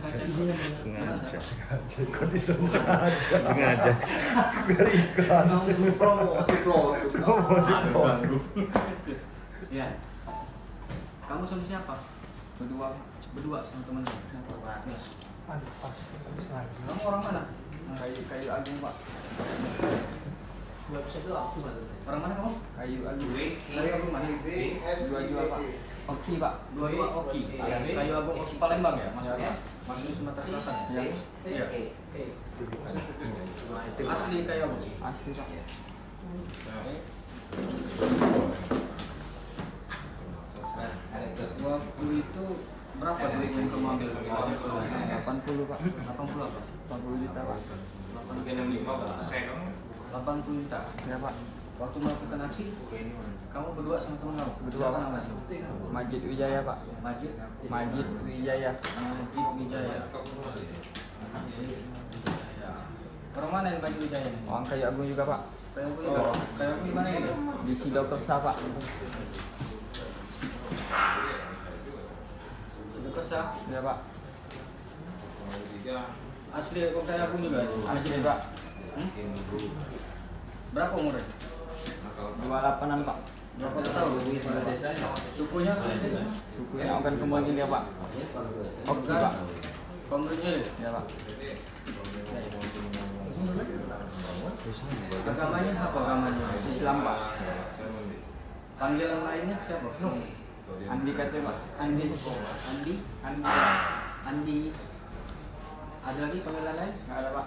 Sengaja. Kok disengaja? Sengaja. Biar iklan. Promosi pro. Ya. Kamu sama siapa? Berdua sama teman. Ya. Pas lagi. Kamu orang mana? Kayu Agung, Pak. Website itu aku mana? Orang mana kamu? Kayu Agung. Kayu Agung mana? Dua Pak. Oki Pak. Dua Oki. Kayu Agung Oki Palembang ya? Maksudnya? Maksudnya Sumatera Selatan ya? Iya. Asli Kayu Agung. Asli Pak. Waktu itu berapa duit yang kamu ambil? 80 Pak. 80 apa? 80 juta Pak. 80 juta. Ya Pak. Waktu melakukan aksi, kamu berdua sama teman kamu? Berdua Siapa Pak. namanya? Majid Wijaya Pak. Majid. Majid Wijaya. Majid Wijaya. Orang mana yang Majid Wijaya ini? Orang Kayu Agung juga Pak. Kayu Agung juga. Kayu Agung di mana ini? Di Sidokersa Pak. Sudah kesah. Ya Pak. Asli kok Kayu Agung juga? Asli Pak. Berapa umurnya? 28an Pak. Berapa tahun? Sukunya? Sukunya Ogan Kembang Ilir Pak. Oki Pak. Komringnya? Ya Pak. Agamanya apa agamanya? Islam Pak. Panggilan lainnya siapa? Andi katanya Pak. Andi. Andi? Andi. Andi. Ada lagi panggilan lain? Nggak ada Pak.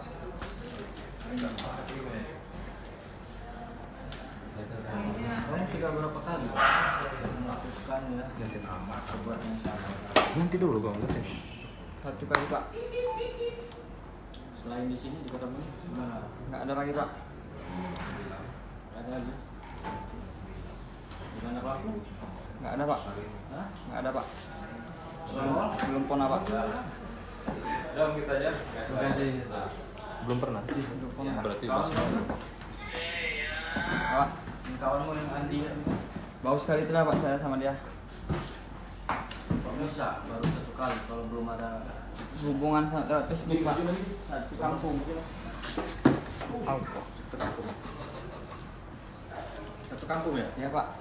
Kamu sudah berapa kali melakukan ya perbuatan yang sama? Nanti dulu bang. Satu kali Pak. Selain di sini di kota Bandung, mana? Nggak ada lagi Pak. Ada lagi? Di mana pelaku? Nggak ada Pak. Hah? Nggak ada Pak. Belum? Belum pernah Pak. Belum pernah. Belum pernah. Berarti Kawan masih. kamu? Pak. Yang kawanmu yang Andi ya? Baru sekali itu lah Pak saya sama dia. Kok bisa baru satu kali kalau belum ada Hubungan lewat Facebook Pak. Satu kampung. satu kampung ya? Ya Pak.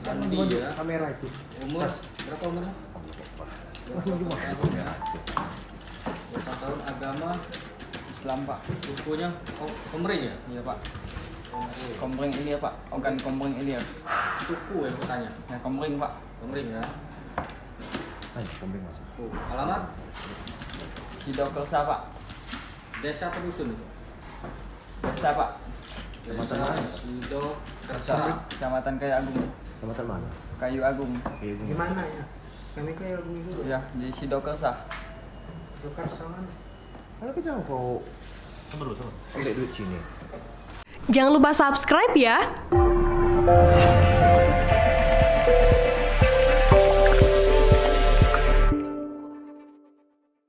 Andi ya? Kamera itu. Umur berapa umurnya? 28 tahun, agama Islam Pak. sukunya Komering ya? Iya Pak. Komering Ilir Pak. Ogan Komering Ilir. Suku yang bertanya. Ya Komering Pak. Komering ya? Ayo, kambing masuk. Suku. Alamat? Sidokersa Pak. Desa atau dusun itu? Desa Pak. Desa Sido Kersa. Kecamatan Kayu Agung. Kecamatan mana? Kayu Agung. Gimana ya? Kami kayak gini dulu. Ya di Sidokersa. Dokter sama. Ayo kita kau. Sabar dulu. Ambil duit sini. Jangan lupa subscribe ya.